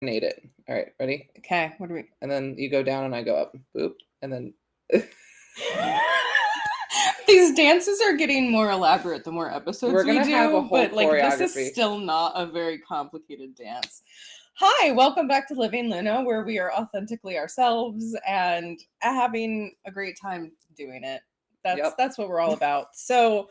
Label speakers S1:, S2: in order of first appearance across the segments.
S1: Coordinate it. All right, ready?
S2: Okay, what do we?
S1: And then you go down and I go up. Boop. And then
S2: These dances are getting more elaborate the more episodes
S1: we're
S2: we
S1: gonna have a
S2: do,
S1: whole
S2: but like this is
S1: choreography.
S2: still not a very complicated dance. Hi, welcome back to Living Luna, where we are authentically ourselves and having a great time doing it. That's
S1: Yep.
S2: that's what we're all about. So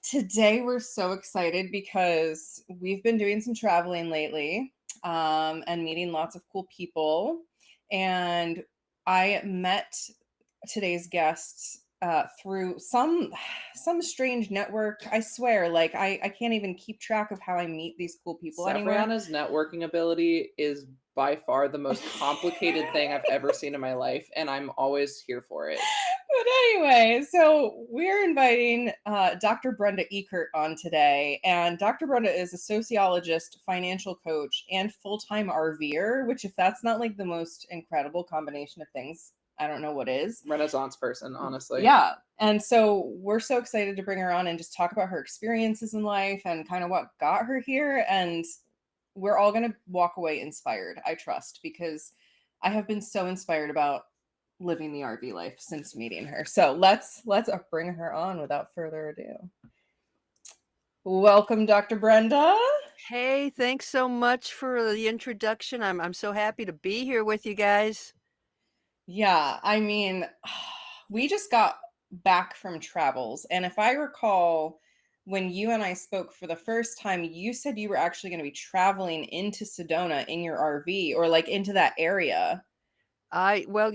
S2: today we're so excited because we've been doing some traveling lately, and meeting lots of cool people. And I met today's guests through some strange network. I swear, like I can't even keep track of how I meet these cool people anymore.
S1: Safriana's networking ability is by far the most complicated thing I've ever seen in my life, and I'm always here for it.
S2: But anyway, so we're inviting Dr. Brenda Uekert on today. And Dr. Brenda is a sociologist, financial coach, and full time RVer, which, if that's not like the most incredible combination of things, I don't know what is.
S1: Renaissance person, honestly.
S2: Yeah. And so we're so excited to bring her on and just talk about her experiences in life and kind of what got her here. And we're all going to walk away inspired, I trust, because I have been so inspired about living the RV life since meeting her. So let's bring her on without further ado. Welcome, Dr. Brenda.
S3: Hey, thanks so much for the introduction. I'm so happy to be here with you guys.
S2: Yeah, I mean, we just got back from travels, and if I recall, when you and I spoke for the first time, you said you were actually going to be traveling into Sedona in your RV or like into that area.
S3: Well,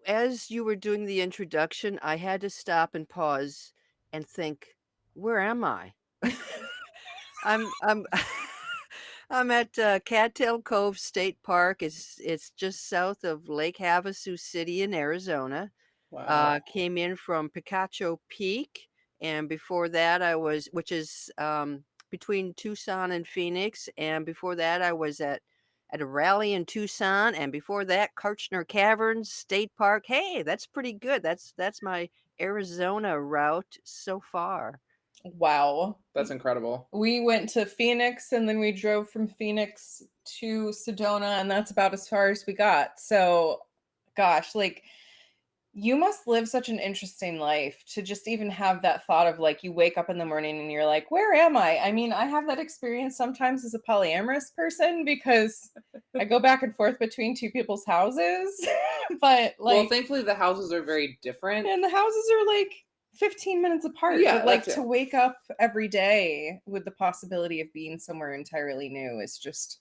S3: as you were doing the introduction, I had to stop and pause and think, where am I? I'm I'm at Cattail Cove State Park. It's just south of Lake Havasu City in Arizona.
S1: Wow.
S3: Came in from Picacho Peak, and before that which is between Tucson and Phoenix, and before that I was at a rally in Tucson, and before that Kartchner Caverns State Park. Hey, that's pretty good. That's my Arizona route so far.
S2: Wow.
S1: That's incredible.
S2: We went to Phoenix and then we drove from Phoenix to Sedona, and that's about as far as we got. So, gosh, like you must live such an interesting life to just even have that thought of like you wake up in the morning and you're like, where am I? I mean, I have that experience sometimes as a polyamorous person because I go back and forth between two people's houses, but
S1: Well,
S2: like,
S1: thankfully the houses are very different.
S2: and the houses are like 15 minutes apart,
S1: Yeah,
S2: but
S1: that
S2: like
S1: too.
S2: to wake up every day with the possibility of being somewhere entirely new is just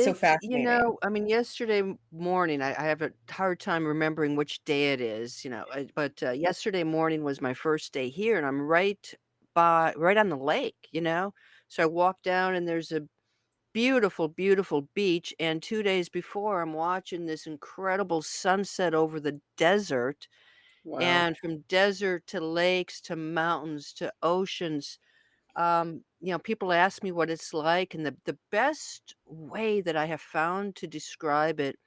S2: so fascinating.
S3: I mean, yesterday morning, I have a hard time remembering which day it is, but yesterday morning was my first day here, and I'm right on the lake. So I walk down, and there's a beautiful, beautiful beach, and 2 days before, I'm watching this incredible sunset over the desert,
S1: Wow.
S3: and from desert to lakes to mountains to oceans. People ask me what it's like, and the best way that I have found to describe it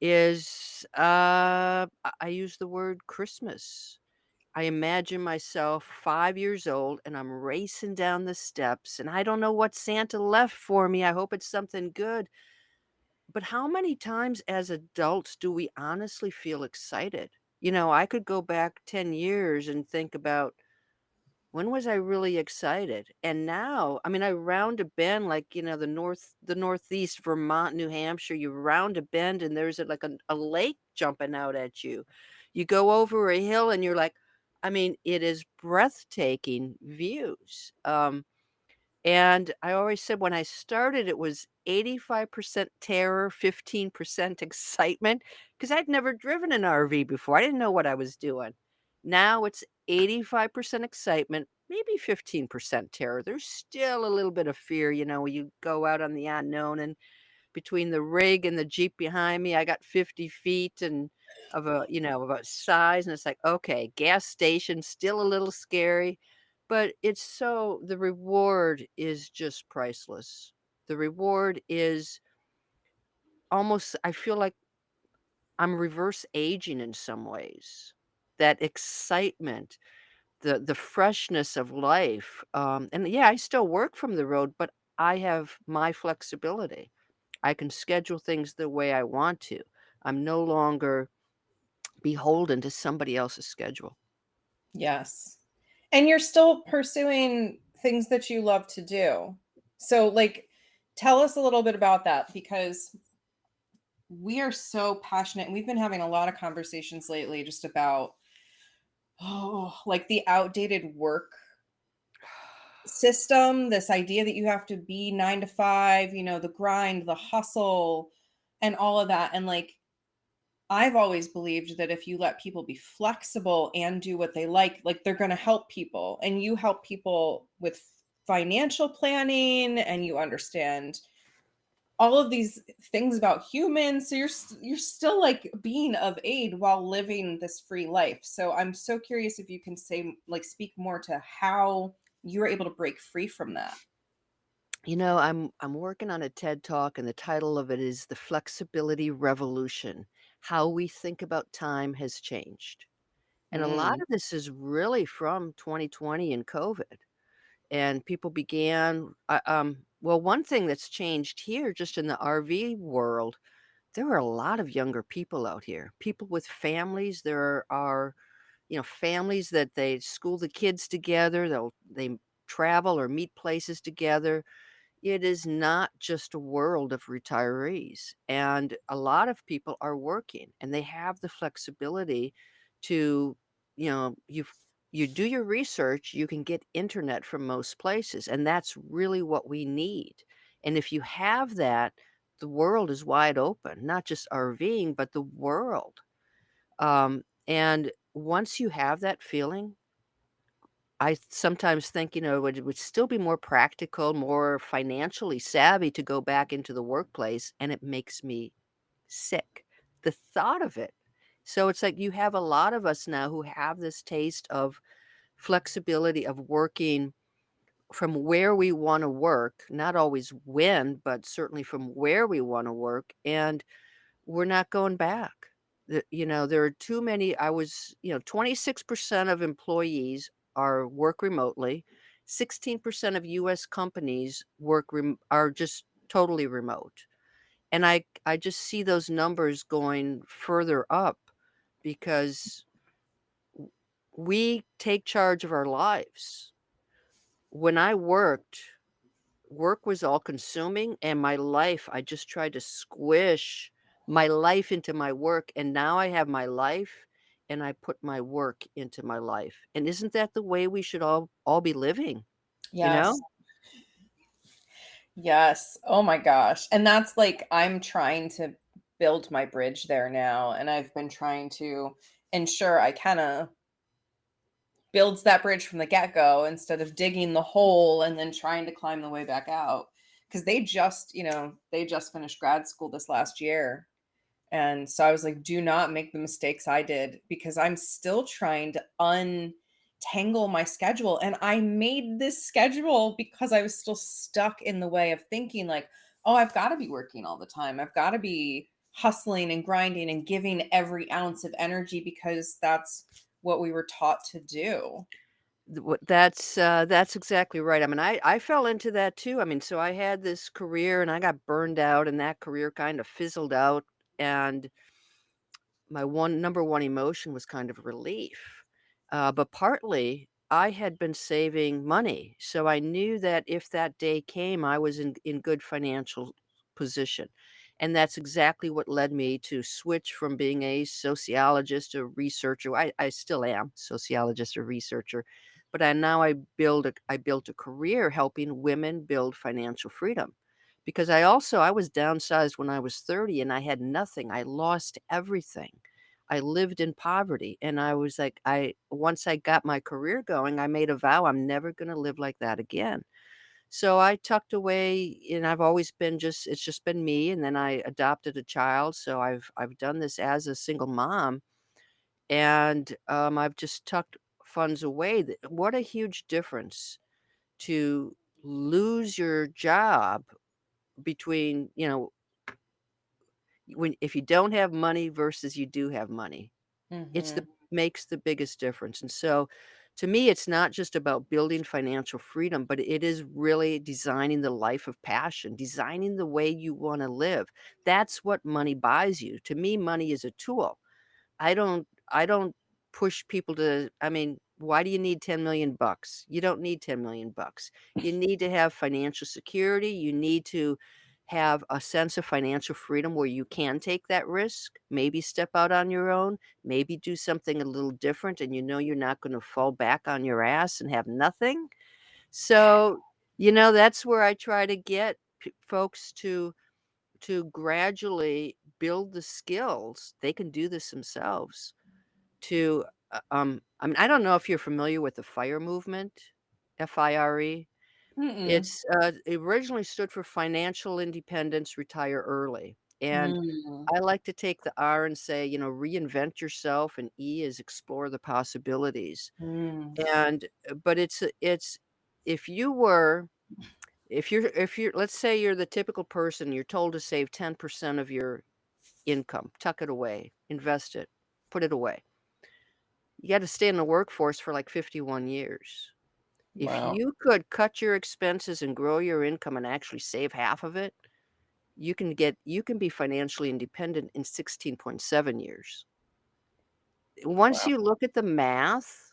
S3: is, I use the word Christmas. I imagine myself 5 years old, and I'm racing down the steps, and I don't know what Santa left for me. I hope it's something good. But how many times as adults do we honestly feel excited? I could go back 10 years and think about, when was I really excited? And now, I mean, I round a bend, like, the Northeast, Vermont, New Hampshire, you round a bend and there's a lake jumping out at you. You go over a hill and you're like, I mean, it is breathtaking views. And I always said when I started, it was 85% terror, 15% excitement, because I'd never driven an RV before. I didn't know what I was doing. Now it's 85% excitement, maybe 15% terror. There's still a little bit of fear, when you go out on the unknown. And between the rig and the Jeep behind me, I got 50 feet and of a size. And it's like, okay, gas station, still a little scary, but the reward is just priceless. The reward is almost, I feel like I'm reverse aging in some ways. That excitement, the freshness of life. And yeah, I still work from the road, but I have my flexibility. I can schedule things the way I want to. I'm no longer beholden to somebody else's schedule.
S2: Yes. And you're still pursuing things that you love to do. So, like, tell us a little bit about that because we are so passionate and we've been having a lot of conversations lately just about like the outdated work system, this idea that you have to be 9 to 5, the grind, the hustle and all of that. And like I've always believed that if you let people be flexible and do what they like they're going to help people and you help people with financial planning and you understand all of these things about humans. So you're still like being of aid while living this free life. So I'm so curious if you can say like speak more to how you were able to break free from that.
S3: I'm working on a TED Talk, and the title of it is The Flexibility Revolution: How We Think About Time Has Changed. And a lot
S2: Mm,
S3: of this is really from 2020 and COVID. And people began, well, one thing that's changed here just in the RV world, there are a lot of younger people out here, people with families. There are, families that they school the kids together, they travel or meet places together. It is not just a world of retirees, and a lot of people are working, and they have the flexibility to, you do your research, you can get internet from most places, and that's really what we need. And if you have that, the world is wide open, not just RVing, but the world. And once you have that feeling, sometimes think, it would still be more practical, more financially savvy to go back into the workplace, and it makes me sick. The thought of it. So it's like you have a lot of us now who have this taste of flexibility of working from where we want to work, not always when, but certainly from where we want to work. And we're not going back. There are too many. 26% of employees work remotely. 16% of US companies are just totally remote. And I just see those numbers going further up because we take charge of our lives. When I worked, work was all consuming, and my life, I just tried to squish my life into my work, and now I have my life and I put my work into my life. And isn't that the way we should all be living, you know?
S2: yes. Yes. Oh my gosh. And that's like I'm trying to build my bridge there now. And I've been trying to ensure I kind of builds that bridge from the get-go instead of digging the hole and then trying to climb the way back out. Because they just finished grad school this last year. And so I was like, do not make the mistakes I did because I'm still trying to untangle my schedule. And I made this schedule because I was still stuck in the way of thinking, like, oh, I've got to be working all the time. I've got to be hustling and grinding and giving every ounce of energy because that's what we were taught to do.
S3: That's exactly right. I mean, I fell into that too. I mean, so I had this career and I got burned out, and that career kind of fizzled out. And my number one emotion was kind of relief. But partly, I had been saving money, so I knew that if that day came, I was in good financial position, and that's exactly what led me to switch from being a sociologist, a researcher. I still am sociologist or researcher, but I built a career helping women build financial freedom. Because I was downsized when I was 30 and I had nothing. I lost everything. I lived in poverty, and I was like, I once I got my career going, I made a vow I'm never gonna live like that again. So I tucked away, and I've always been it's just been me, and then I adopted a child, so I've done this as a single mom, and, I've just tucked funds away. What a huge difference to lose your job between, when if you don't have money versus you do have money. It's the
S2: Mhm.
S3: makes the biggest difference, and so To me, it's not just about building financial freedom, but it is really designing the life of passion, designing the way you want to live. That's what money buys you. To me, money is a tool. I don't push people to, I mean, why do you need 10 million bucks? You don't need 10 million bucks. You need to have financial security. You need to have a sense of financial freedom where you can take that risk, maybe step out on your own, maybe do something a little different and you know you're not going to fall back on your ass and have nothing. So, that's where I try to get folks to gradually build the skills. They can do this themselves to, I mean, I don't know if you're familiar with the FIRE movement, FIRE.
S2: Mm-mm.
S3: It's, it originally stood for Financial Independence, Retire Early, and
S2: Mm.
S3: I like to take the R and say, reinvent yourself, and E is explore the possibilities,
S2: Mm.
S3: and, but it's if you were if you're let's say you're the typical person, you're told to save 10% of your income, tuck it away, invest it, put it away. You gotta stay in the workforce for, like, 51 years. If
S1: Wow.
S3: you could cut your expenses and grow your income and actually save half of it, you can be financially independent in 16.7 years. Once
S1: Wow.
S3: you look at the math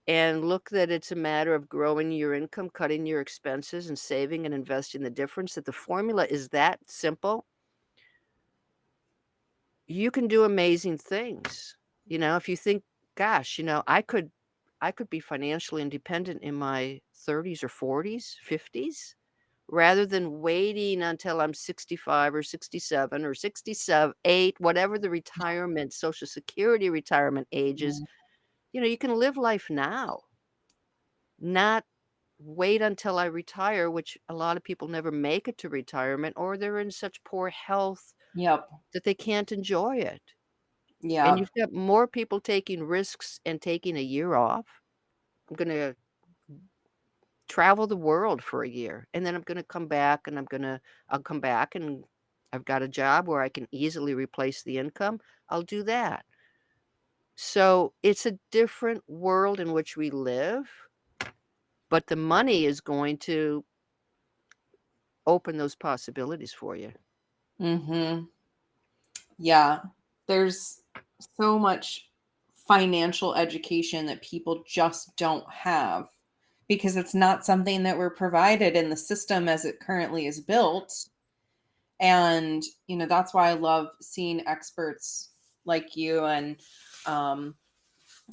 S3: and look that it's a matter of growing your income, cutting your expenses, and saving and investing the difference, that the formula is that simple, you can do amazing things. If you think, gosh, I could be financially independent in my 30s or 40s, 50s, rather than waiting until I'm 65 or 67 or 67, 8, whatever the retirement, Social Security retirement age is.
S2: Mm.
S3: You can live life now, not wait until I retire, which a lot of people never make it to retirement, or they're in such poor health
S2: Yep.
S3: that they can't enjoy it. And
S2: Yep.
S3: you've got more people taking risks and taking a year off. I'm gonna travel the world for a year, and then I'm gonna come back, and I'll come back, and I've got a job where I can easily replace the income. I'll do that. So, it's a different world in which we live, but the money is going to open those possibilities for you.
S2: Mm-hmm. Yeah. There's so much financial education that people just don't have because it's not something that we're provided in the system as it currently is built. And, that's why I love seeing experts like you. And um,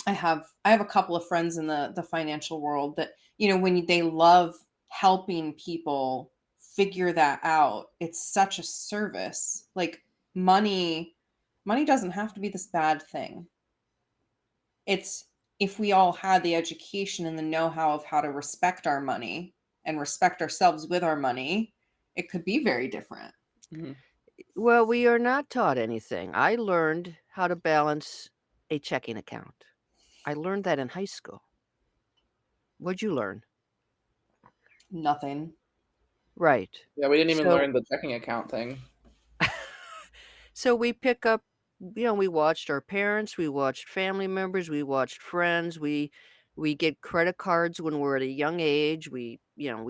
S2: I have a couple of friends in the financial world that, when they love helping people figure that out, it's such a service. Like money, money doesn't have to be this bad thing. It's if we all had the education and the know-how of how to respect our money and respect ourselves with our money, it could be very different.
S1: Mhm.
S3: Well, we are not taught anything. I learned how to balance a checking account. I learned that in high school. What'd you learn?
S2: Nothing.
S3: Right.
S1: Yeah, we didn't even
S3: So
S1: learn the checking account thing.
S3: so we pick up, we watched our parents, we watched family members, we watched friends, we get credit cards when we're at a young age. We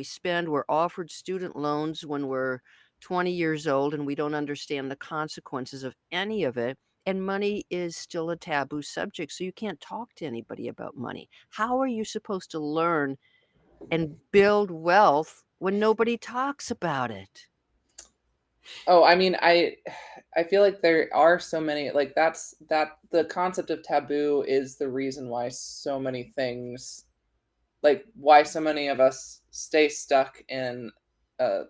S3: spend, we're offered student loans when we're 20 years old and we don't understand the consequences of any of it. And money is still a taboo subject, so you can't talk to anybody about money. How are you supposed to learn and build wealth when nobody talks about it?
S1: Oh, I mean, I feel like there are so many like that the concept of taboo is the reason why so many things like why so many of us stay stuck in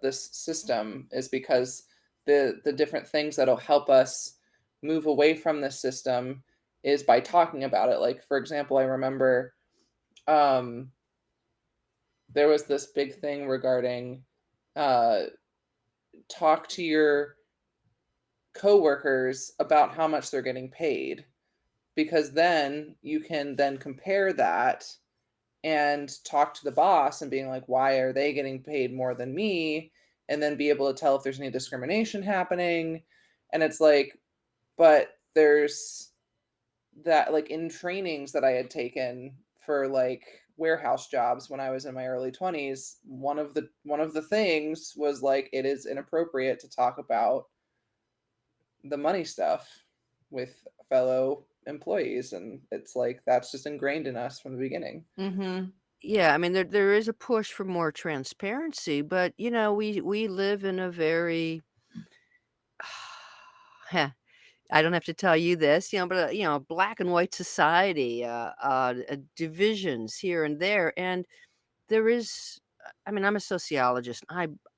S1: this system is because the different things that'll help us move away from this system is by talking about it. Like for example, I remember um there was this big thing regarding uh talk to your coworkers about how much they're getting paid because then you can then compare that and talk to the boss and being like, why are they getting paid more than me? And then be able to tell if there's any discrimination happening. And it's like, but there's that like in trainings that I had taken for like warehouse jobs when I was in my early 20s, one of the things was like it is inappropriate to talk about the money stuff with fellow employees, and it's like that's just ingrained in us from the beginning.
S2: Mm-hmm.
S3: Yeah, I mean, there is a push for more transparency, but, we live in a very I don't have to tell you this, but, black and white society, divisions here and there, and there is I mean, I'm a sociologist.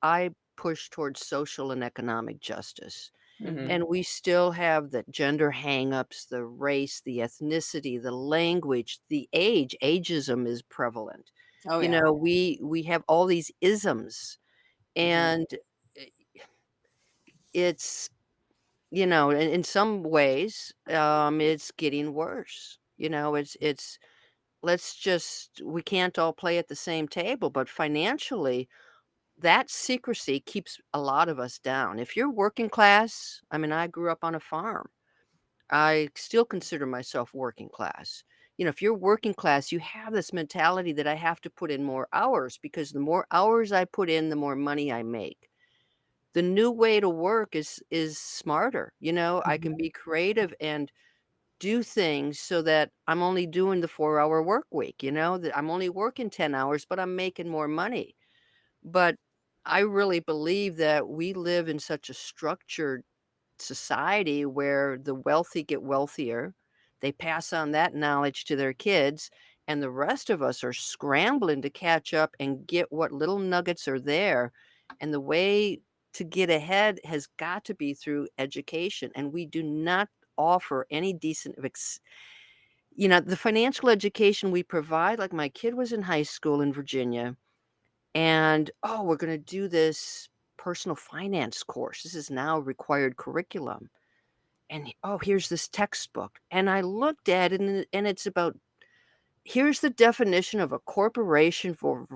S3: I push towards social and economic justice,
S1: Hmm.
S3: and we still have the gender hangups, the race, the ethnicity, the language, the age. Ageism is prevalent.
S2: Oh yeah.
S3: We have all these isms,
S1: Hmm.
S3: and I it's in some ways, it's getting worse. It's let's just we can't all play at the same table, but financially, that secrecy keeps a lot of us down. If you're working class, I mean, I grew up on a farm. I still consider myself working class. If you're working class, you have this mentality that I have to put in more hours because the more hours I put in, the more money I make. The new way to work is smarter. I can
S1: Hmm.
S3: be creative and do things so that I'm only doing the 4-hour work week, that I'm only working 10 hours, but I'm making more money. But I really believe that we live in such a structured society where the wealthy get wealthier. They pass on that knowledge to their kids, and the rest of us are scrambling to catch up and get what little nuggets are there. And the way to get ahead has got to be through education, and we do not offer any decent the financial education we provide. Like, my kid was in high school in Virginia, and, "Oh, we're gonna do this personal finance course. This is now required curriculum." And, "Oh, here's this textbook." And I looked at it, and it's about, "Here's the definition of a corporation for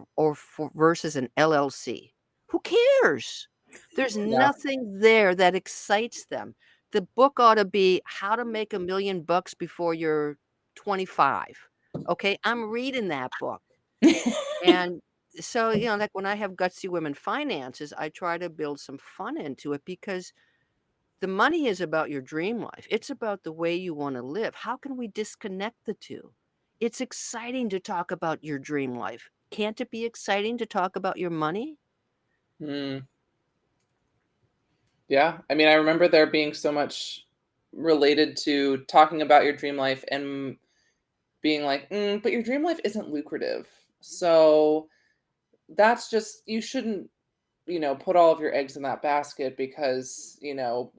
S3: versus an LLC." Who cares? There's
S1: Yeah.
S3: nothing there that excites them. The book ought to be How to Make $1,000,000 Before You're 25. Okay? I'm reading that book. And so, like, when I have Gutsy Women Finances, I try to build some fun into it because the money is about your dream life. It's about the way you wanna live. How can we disconnect the 2? It's exciting to talk about your dream life. Can't it be exciting to talk about your money?
S1: Mm. Yeah, I mean, I remember there being so much related to talking about your dream life and being like, but your dream life isn't lucrative. So that's just, you shouldn't, put all of your eggs in that basket because,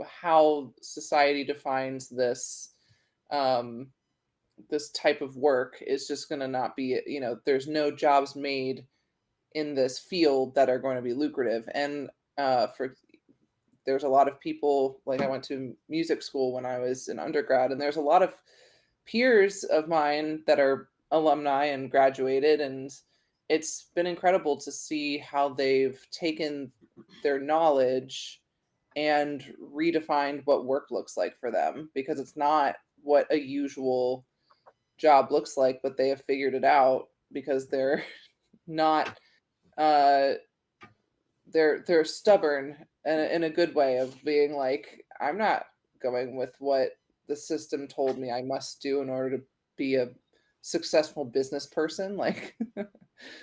S1: how society defines um, this type of work is just going to not be, there's no jobs made in this field that are going to be lucrative. And for there's a lot of people, like, I went to music school when I was in undergrad, and there's a lot of peers of mine that are alumni and graduated, and it's been incredible to see how they've taken their knowledge and redefined what work looks like for them, because it's not what a usual job looks like, but they have figured it out because they're not uh they're stubborn in a good way of being like, I'm not going with what the system told me I must do in order to be a successful business person, like.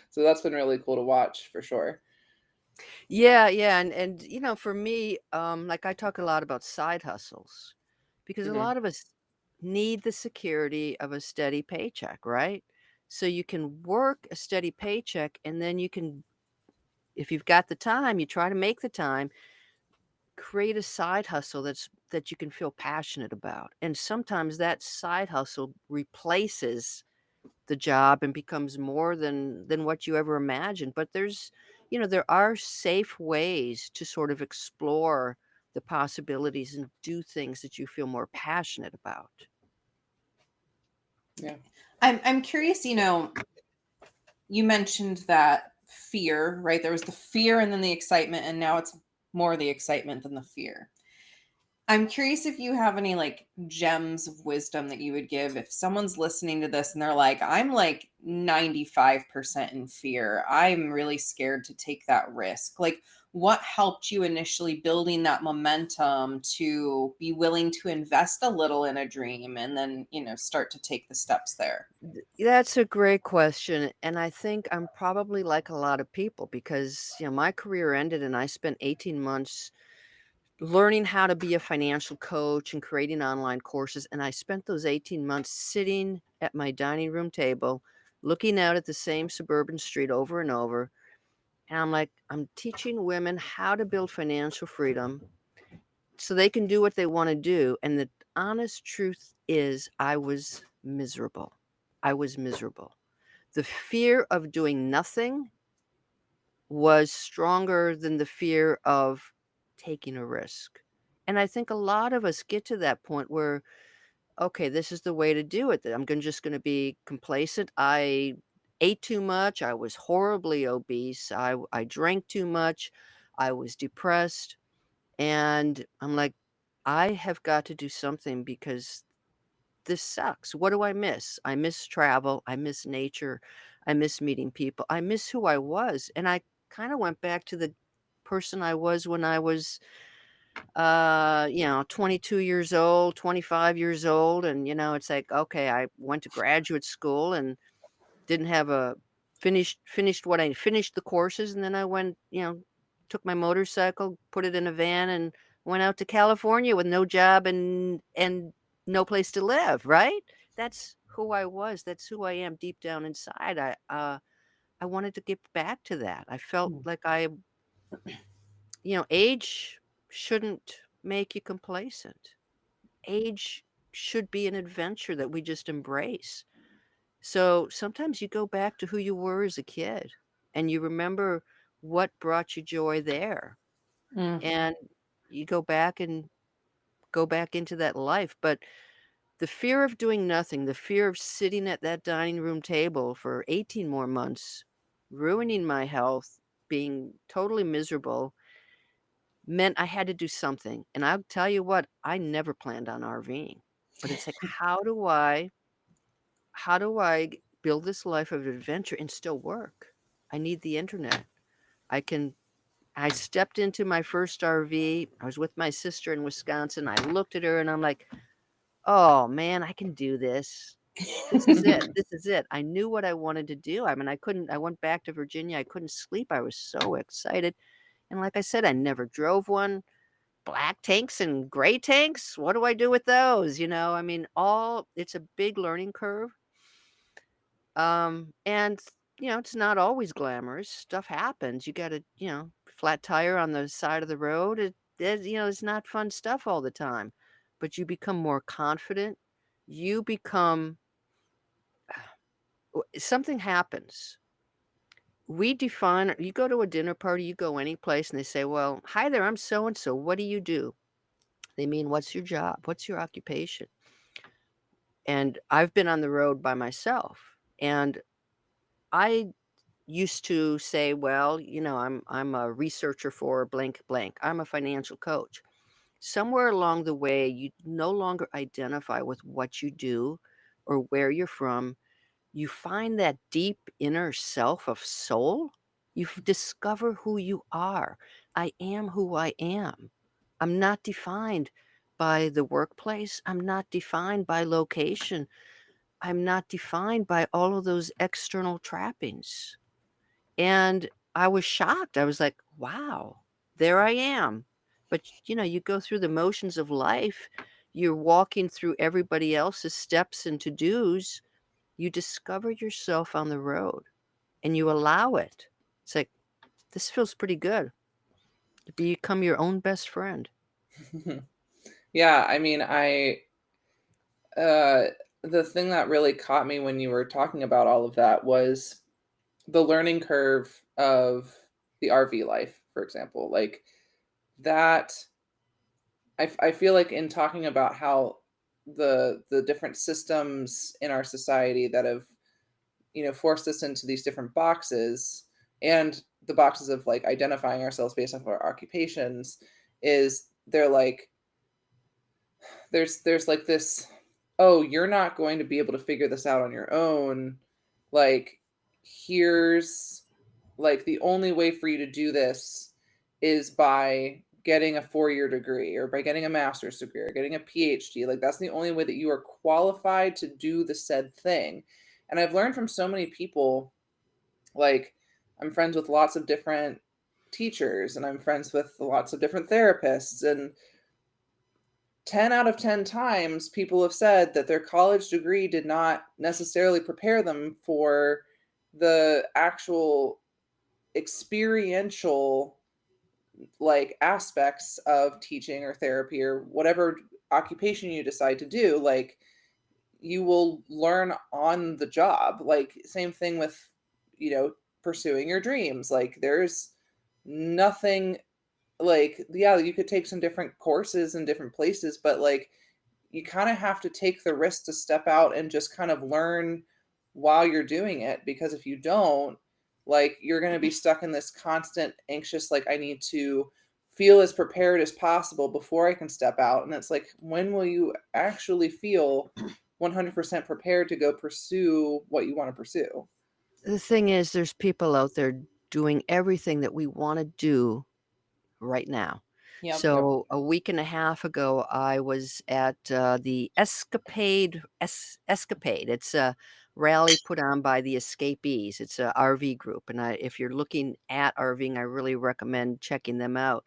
S1: So that's been really cool to watch for sure.
S3: Yeah, yeah, and, for me, like, I talk a lot about side hustles because a
S1: Hmm.
S3: lot of us need the security of a steady paycheck, right? So you can work a steady paycheck, and then you can if you've got the time, you try to make the time, create a side hustle that you can feel passionate about. And sometimes that side hustle replaces the job and becomes more than what you ever imagined. But there are safe ways to sort of explore the possibilities and do things that you feel more passionate about.
S1: Yeah.
S2: I'm curious, you mentioned that fear, right? There was the fear and then the excitement, and now it's more the excitement than the fear. I'm curious if you have any like gems of wisdom that you would give if someone's listening to this and they're like, I'm like 95% in fear. I'm really scared to take that risk. Like, what helped you initially building that momentum to be willing to invest a little in a dream and then, start to take the steps there?
S3: That's a great question, and I think I'm probably like a lot of people because, my career ended and I spent 18 months learning how to be a financial coach and creating online courses, and I spent those 18 months sitting at my dining room table, looking out at the same suburban street over and over, and I'm like, "I'm teaching women how to build financial freedom so they can do what they wanna do," and the honest truth is I was miserable. I was miserable. The fear of doing nothing was stronger than the fear of taking a risk. And I think a lot of us get to that point where, okay, this is the way to do it. That just going to be complacent. I ate too much. I was horribly obese. I drank too much. I was depressed. And I'm like, I have got to do something because this sucks. What do I miss? I miss travel. I miss nature. I miss meeting people. I miss who I was. And I kind of went back to the person I was when I was 22 years old, 25 years old. And, it's like, okay, I went to graduate school and didn't have a finished the courses, and then I went, took my motorcycle, put it in a van, and went out to California with no job and no place to live, right? That's who I was. That's who I am deep down inside. I wanted to get back to that. I felt
S1: Mm.
S3: like age shouldn't make you complacent. Age should be an adventure that we just embrace. So sometimes you go back to who you were as a kid and you remember what brought you joy there.
S1: Mm.
S3: And you go back into that life. But the fear of doing nothing, the fear of sitting at that dining room table for 18 more months, ruining my health, being totally miserable, meant I had to do something. And I'll tell you what, I never planned on RVing. But it's like, how do I build this life of adventure and still work? I need the internet. I can I stepped into my first RV. I was with my sister in Wisconsin. I looked at her and I'm like, "Oh man, I can do this. This is it. This is it." I knew what I wanted to do. I mean, I went back to Virginia. I couldn't sleep. I was so excited. And like I said, I never drove one. Black tanks and gray tanks. What do I do with those? I mean, it's a big learning curve. And it's not always glamorous. Stuff happens. You got a, flat tire on the side of the road. It's not fun stuff all the time. But you become more confident. You become something happens. You go to a dinner party, you go any place and they say, "Well, hi there, I'm so and so. What do you do?" They mean, "What's your job? What's your occupation?" And I've been on the road by myself. And I used to say, "Well, I'm a researcher for blank blank. I'm a financial coach." Somewhere along the way, you no longer identify with what you do or where you're from. You find that deep inner self of soul. Discover who you are. I am who I am. I'm not defined by the workplace. I'm not defined by location. I'm not defined by all of those external trappings. And I was shocked. I was like, "Wow, there I am." But, you go through the motions of life. You're walking through everybody else's steps and to-dos. You discover yourself on the road and you allow it. It's like, this feels pretty good. You become your own best friend.
S1: Yeah, I mean, uh, the thing that really caught me when you were talking about all of that was the learning curve of the RV life, for example. Like that, I feel like in talking about how the different systems in our society that have forced us into these different boxes, and the boxes of like identifying ourselves based off of our occupations, is they're like there's like this, oh, you're not going to be able to figure this out on your own. Like, here's like the only way for you to do this is by getting a 4-year degree or by getting a master's degree or getting a PhD. Like, that's the only way that you are qualified to do the said thing. And I've learned from so many people, like, I'm friends with lots of different teachers and I'm friends with lots of different therapists, and 10 out of 10 times people have said that their college degree did not necessarily prepare them for the actual experiential like aspects of teaching or therapy or whatever occupation you decide to do. Like, you will learn on the job. Like, same thing with, you know, pursuing your dreams. Like, there's nothing, like, yeah, you could take some different courses in different places, but like, you kind of have to take the risk to step out and just kind of learn while you're doing it, because if you don't, like, you're going to be stuck in this constant anxious, like, I need to feel as prepared as possible before I can step out. And it's like, when will you actually feel 100% prepared to go pursue what you want to pursue?
S3: The thing is, there's people out there doing everything that we want to do right now.
S2: Yep.
S1: Yep.
S3: So a week and a half ago, I was at the Escapade. It's a rally put on by the Escapees. It's a RV group, and if you're looking at RVing, I really recommend checking them out.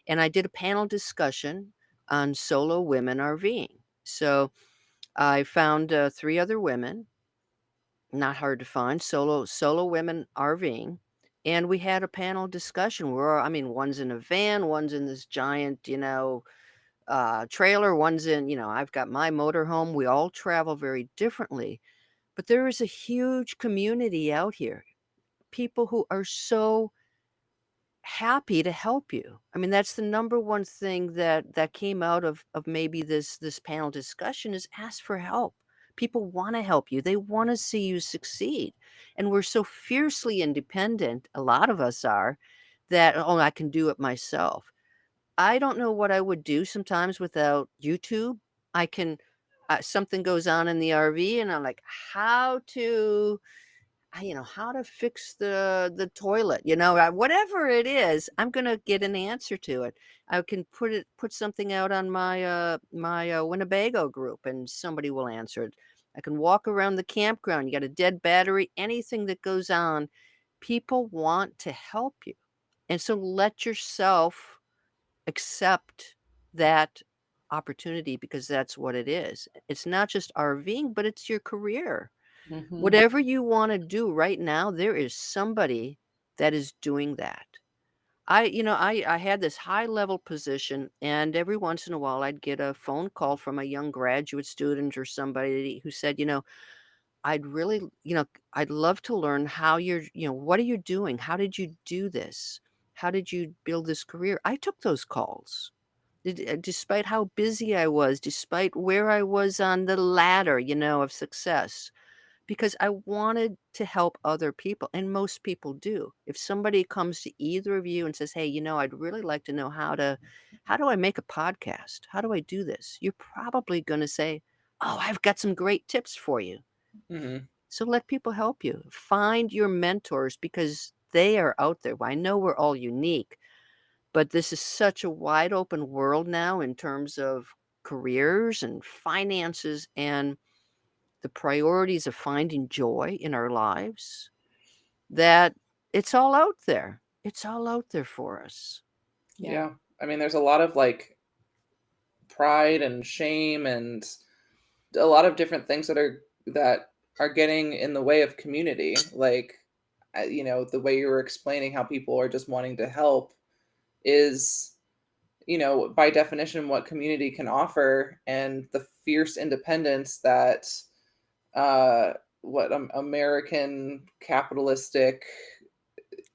S3: And I did a panel discussion on solo women RVing. So I found 3 other women, not hard to find, solo women RVing, and we had a panel discussion where, I mean, one's in a van, one's in this giant, trailer, one's in, I've got my motorhome. We all travel very differently, but there is a huge community out here. People who are so happy to help you. I mean, that's the number one thing that came out of maybe this panel discussion is ask for help. People want to help you. They want to see you succeed. And we're so fiercely independent, a lot of us are, that oh, I can do it myself. I don't know what I would do sometimes without YouTube. I can something goes on in the RV and I'm like, how to how to fix the toilet, whatever it is, I'm gonna get an answer to it. I can put something out on my Winnebago group, and somebody will answer it. I can walk around the campground. You got a dead battery, anything that goes on, people want to help you, and so let yourself accept that opportunity because that's what it is. It's not just RVing, but it's your career.
S1: Hmm.
S3: Whatever you wanna do right now, there is somebody that is doing that. I had this high level position, and every once in a while, I'd get a phone call from a young graduate student or somebody who said, "I'd really I'd love to learn how what are you doing? How did you do this? How did you build this career?" I took those calls. Despite how busy I was, despite where I was on the ladder, of success. Because I wanted to help other people, and most people do. If somebody comes to either of you and says, "Hey, I'd really like to know how do I make a podcast? How do I do this?" You're probably gonna say, "Oh, I've got some great tips for you."
S1: Hmm.
S3: So let people help you. Find your mentors because they are out there. Well, I know we're all unique, but this is such a wide open world now in terms of careers and finances and the priorities of finding joy in our lives, that it's all out there. It's all out there for us.
S2: Yeah.
S1: Yeah. I mean, there's a lot of like pride and shame and a lot of different things that are getting in the way of community. Like, the way you were explaining how people are just wanting to help is, by definition what community can offer, and the fierce independence that what American capitalistic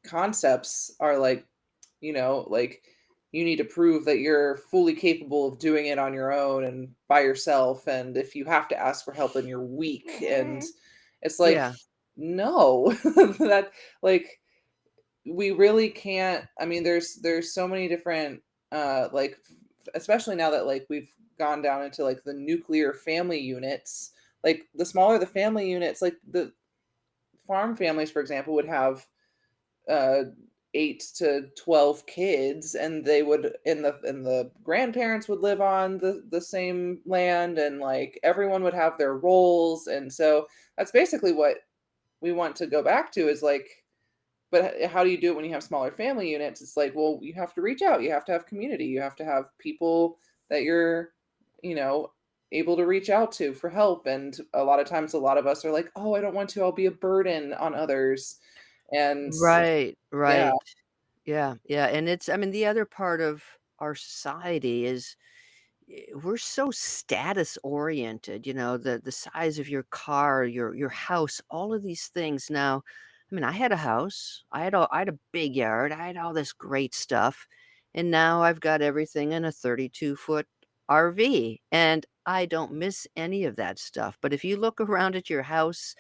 S1: concepts are like, like, you need to prove that you're fully capable of doing it on your own and by yourself, and if you have to ask for help then you're weak. And it's like,
S3: Yeah.
S1: no, that, like, we really can't. I mean, there's so many different, like, especially now that, like, we've gone down into like the nuclear family units. Like the smaller the family units, like the farm families, for example, would have uh 8 to 12 kids, and they would and the grandparents would live on the same land, and like everyone would have their roles. And so that's basically what we want to go back to, is like, but how do you do it when you have smaller family units? It's like, well, you have to reach out, you have to have community, you have to have people that you're, you know, able to reach out to for help. And a lot of times a lot of us are like, oh, I don't want to, I'll be a burden on others. And
S3: Right,
S1: yeah.
S3: right. Yeah, yeah, and it's I mean, the other part of our society is we're so status oriented, the size of your car, your house, all of these things now. I mean, I had a house, I had a big yard, I had all this great stuff, and now I've got everything in a 32-foot RV, and I don't miss any of that stuff. But if you look around at your house,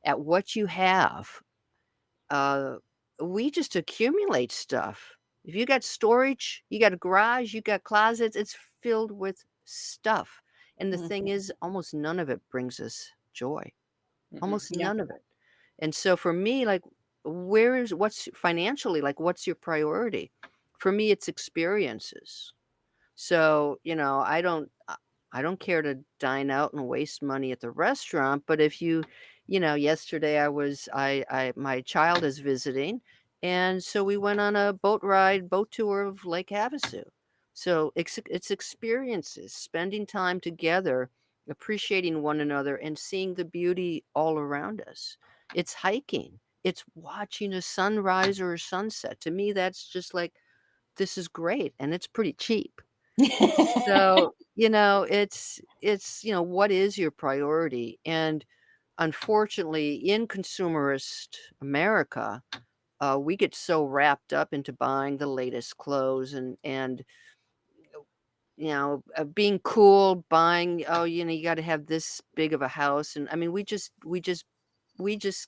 S3: at what you have, uh, we just accumulate stuff. If you got storage, you got a garage, you got closets, it's filled with stuff. And the thing
S1: Mhm,
S3: is, almost none of it brings us joy.
S1: mhm.
S3: Almost
S2: Yeah.
S3: none of it. And so for me, like, what's financially, like, what's your priority? For me, it's experiences. So, I don't care to dine out and waste money at the restaurant, but if yesterday I my child is visiting, and so we went on a boat tour of Lake Havasu. So it's experiences, spending time together, appreciating one another, and seeing the beauty all around us. It's hiking. It's watching a sunrise or a sunset. To me, that's just like, this is great, and it's pretty cheap. So, what is your priority? And unfortunately, in consumerist America, we get so wrapped up into buying the latest clothes and being cool, buying, oh, you got to have this big of a house, and I mean, we just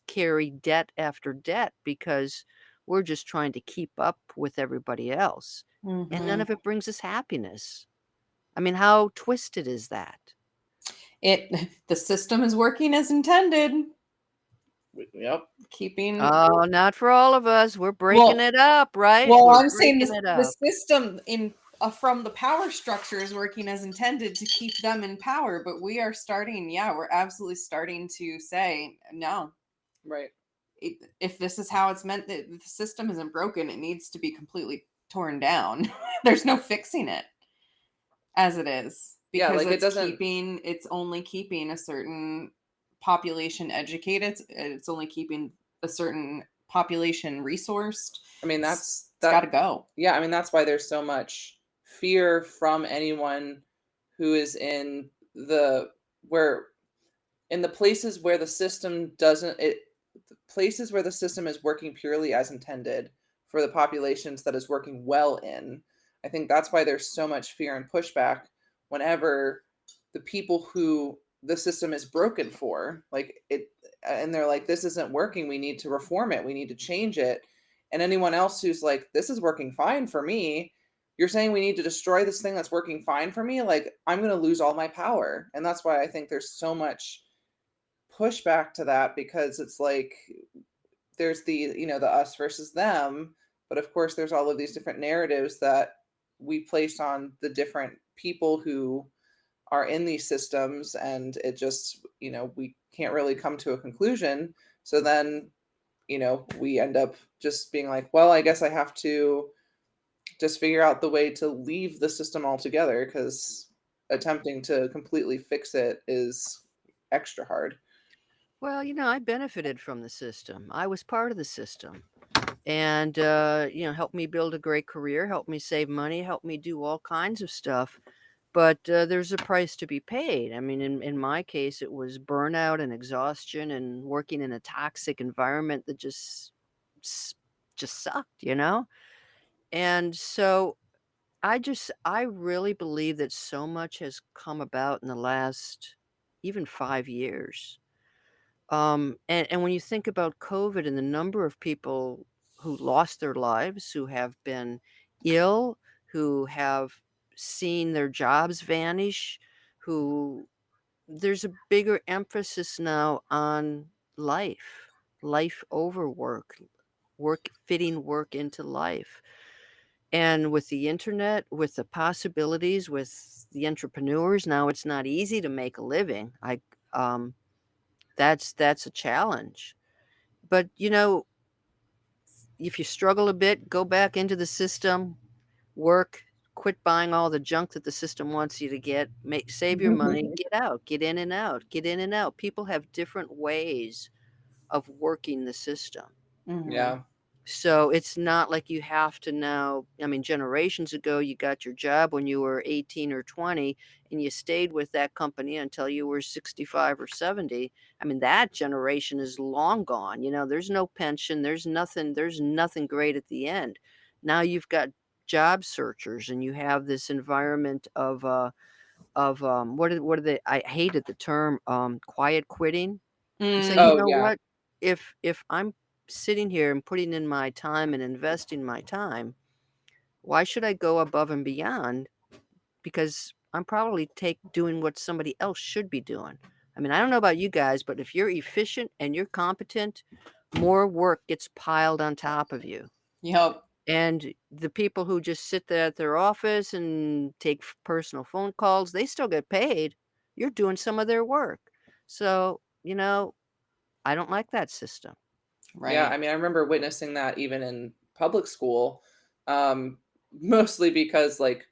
S3: carry debt after debt because we're just trying to keep up with everybody else, and none
S2: Mhm.
S3: of it brings us happiness. I mean, how twisted is that?
S2: The system is working as intended,
S1: Yep.
S2: keeping
S3: Oh, not for all of us. We're breaking
S2: well
S3: it up, right?
S2: well,
S3: We're
S2: I'm saying
S3: breaking
S2: this
S3: it
S2: the
S3: up.
S2: system from the power structure is working as intended to keep them in power, but we're absolutely starting to say, no,
S1: Right.
S2: if this is how it's meant, that the system isn't broken, it needs to be completely torn down. There's no fixing it as it is,
S1: Yeah,
S2: because
S1: like it doesn't.
S2: it's only keeping a certain population educated, it's only keeping a certain population resourced.
S1: I mean,
S2: it's,
S1: that's
S2: it's got to
S1: that.
S2: go.
S1: Yeah, I mean, that's why there's so much fear from anyone who is in the where in the places where the system doesn't it the places where the system is working purely as intended for the populations that is working well in. I think that's why there's so much fear and pushback whenever the people who the system is broken for, like it, and they're like, this isn't working, we need to reform it, we need to change it. And anyone else who's like, this is working fine for me, you're saying we need to destroy this thing that's working fine for me, like I'm going to lose all my power. And that's why I think there's so much pushback to that, because it's like there's the us versus them, but of course there's all of these different narratives that we place on the different people who are in these systems, and it just, we can't really come to a conclusion. So then, we end up just being like, well, I guess I have to just figure out the way to leave the system altogether, because attempting to completely fix it is extra hard.
S3: Well, I benefited from the system. I was part of the system. And, helped me build a great career, helped me save money, helped me do all kinds of stuff. But there's a price to be paid. I mean, in my case, it was burnout and exhaustion and working in a toxic environment that s- just sucked. And so I really believe that so much has come about in the last even 5 years. And when you think about COVID and the number of people who lost their lives, who have been ill, who have seen their jobs vanish, who there's a bigger emphasis now on life, life over work, work fitting work into life. And with the internet, with the possibilities, with the entrepreneurs, now it's not easy to make a living. Um that's a challenge. But if you struggle a bit, go back into the system, work, quit buying all the junk that the system wants you to get, save your money, get out, get in and out, get in and out. People have different ways of working the system.
S2: Mhm.
S1: Yeah.
S3: So it's not like you have to now. I mean, generations ago, you got your job when you were 18 or 20, and you stayed with that company until you were 65 or 70. I mean, that generation is long gone. There's no pension, there's nothing great at the end. Now you've got job searchers, and you have this environment of what are they? I hated the term quiet quitting. You say, you
S2: Mm,
S1: Oh,
S3: know
S1: yeah.
S3: what? If I'm sitting here and putting in my time and investing my time, why should I go above and beyond? Because I'm probably take doing what somebody else should be doing. I mean, I don't know about you guys, but if you're efficient and you're competent, more work gets piled on top of you.
S2: yep.
S3: And the people who just sit there at their office and take personal phone calls, they still get paid. You're doing some of their work. So, I don't like that system.
S1: Yeah,
S2: Right.
S1: I mean, I remember witnessing that even in public school, mostly because, like,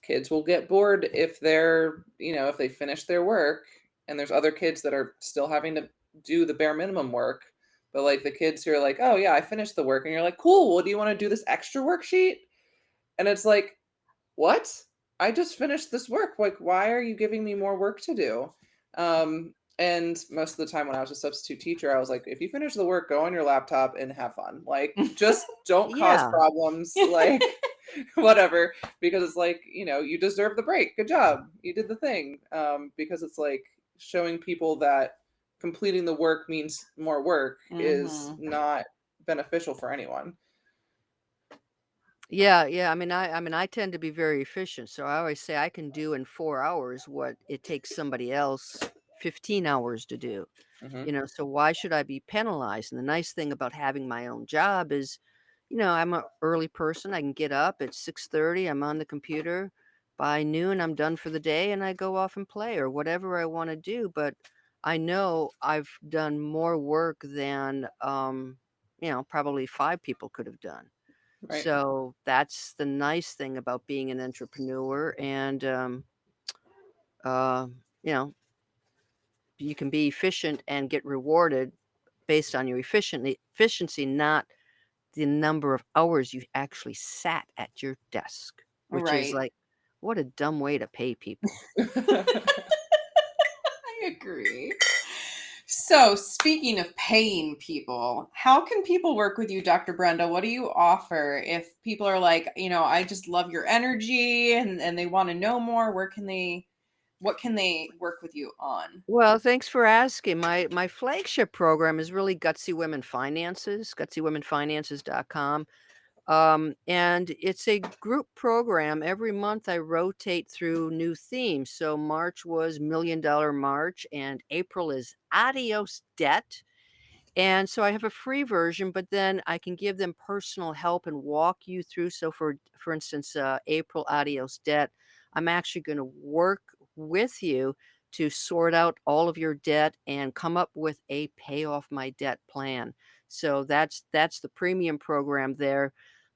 S1: kids will get bored if if they finish their work and there's other kids that are still having to do the bare minimum work. But, like, the kids who are like, "Oh, yeah, I finished the work." And you're like, "Cool. Well, do you wanna do this extra worksheet?" And it's like, "What? I just finished this work. Like, why are you giving me more work to do?" And most of the time when I was a substitute teacher, I was like, "If you finish the work, go on your laptop and have fun. Like, just don't cause
S3: Yeah.
S1: problems, like, whatever, because it's like, you deserve the break. Good job. You did the thing." Because it's like showing people that completing the work means more work is
S2: Mhm.
S1: not beneficial for anyone.
S3: Yeah, yeah. I mean, I tend to be very efficient, so I always say I can do in 4 hours what it takes somebody else 15 hours to do.
S1: Hmm.
S3: So why should I be penalized? And the nice thing about having my own job is, I'm an early person. I can get up at 6:30, I'm on the computer. By noon, I'm done for the day and I go off and play or whatever I want to do, but I know I've done more work than probably 5 people could have done.
S1: Right.
S3: So that's the nice thing about being an entrepreneur, and uh, you know, you can be efficient and get rewarded based on your efficiency, not the number of hours you actually sat at your desk, which is
S2: Right.
S3: like, what a dumb way to pay people.
S2: I agree. So, speaking of paying people, how can people work with you, Dr. Brenda? What do you offer if people are like, I just love your energy and they want to know more? What can they work with you on?
S3: Well, thanks for asking. My flagship program is really Gutsy Women Finances, gutsywomenfinances.com. And it's a group program. Every month I rotate through new themes. So March was Million Dollar March, and April is Adios Debt. And so I have a free version, but then I can give them personal help and walk you through. So for instance, April Adios Debt, I'm actually going to work with you to sort out all of your debt and come up with a pay off my debt plan. So that's the premium program there.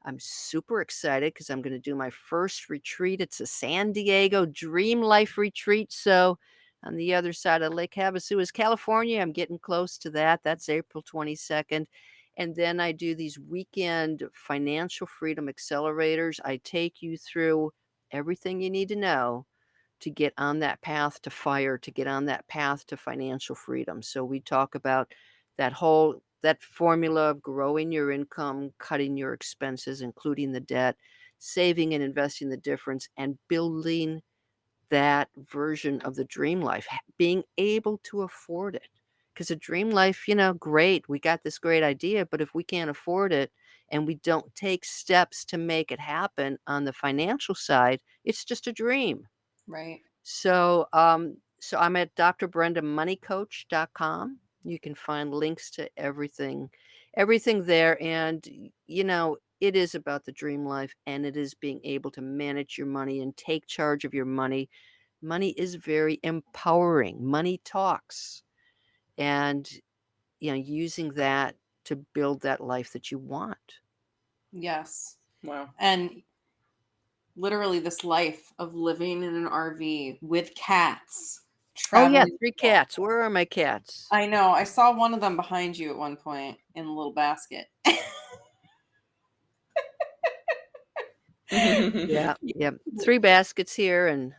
S3: I'm super excited because I'm going to do my first retreat. It's a San Diego Dream Life retreat. So on the other side of Lake Havasu is California. I'm getting close to that. That's April 22nd. And then I do these weekend financial freedom accelerators. I take you through everything you need to know to get on that path to fire, to get on that path to financial freedom. So we talk about that formula of growing your income, cutting your expenses, including the debt, saving and investing the difference, and building that version of the dream life, being able to afford it. Because a dream life, great, we got this great idea, but if we can't afford it and we don't take steps to make it happen on the financial side, it's just a dream.
S2: Right.
S3: So, so I'm at drbrendamoneycoach.com. You can find links to everything there. And, it is about the dream life, and it is being able to manage your money and take charge of your money. Money is very empowering. Money talks. And, using that to build that life that you want.
S2: Yes.
S1: Wow.
S2: And literally this life of living in an RV with cats,
S3: Oh, yeah,
S2: traveling.
S3: 3 cats. Where are my cats?
S2: I know. I saw one of them behind you at one point in a little basket.
S3: Yeah, yeah. 3 baskets here and,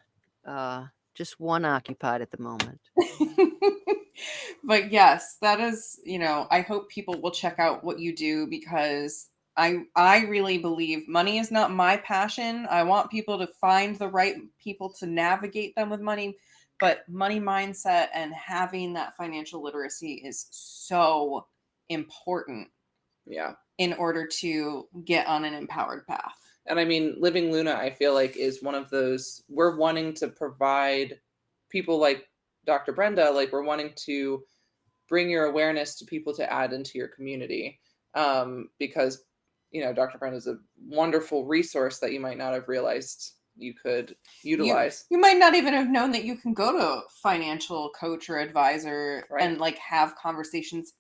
S3: just 1 occupied at the moment.
S2: But yes, that is, I hope people will check out what you do, because I really believe money is not my passion. I want people to find the right people to navigate them with money, but money mindset and having that financial literacy is so important
S1: Yeah.
S2: in order to get on an empowered path.
S1: And I mean, Living Luna, I feel like, is one of those, we're wanting to provide people like Dr. Brenda, like we're wanting to bring your awareness to people to add into your community. Because, Dr. Brenda is a wonderful resource that you might not have realized you could utilize.
S2: You might not even have known that you can go to a financial coach or advisor,
S1: Right.
S2: and like have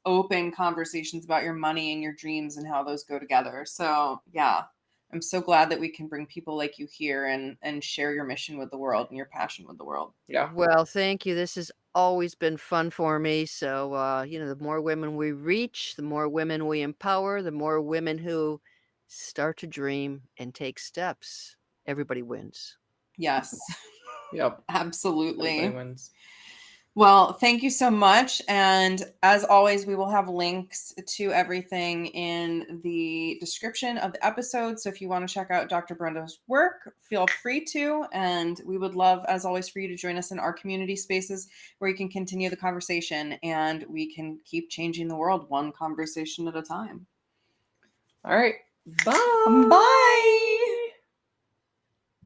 S2: open conversations about your money and your dreams and how those go together. So yeah, I'm so glad that we can bring people like you here and share your mission with the world and your passion with the world.
S1: Yeah.
S3: Well, thank you. This has always been fun for me. So, the more women we reach, the more women we empower, the more women who start to dream and take steps. Everybody wins.
S2: Yes,
S1: Yep. Everybody
S2: absolutely.
S1: wins.
S2: Well, thank you so much. And as always, we will have links to everything in the description of the episode. So if you want to check out Dr. Brenda's work, feel free to. And we would love, as always, for you to join us in our community spaces where you can continue the conversation and we can keep changing the world one conversation at a time.
S1: All right. Bye.
S2: Bye.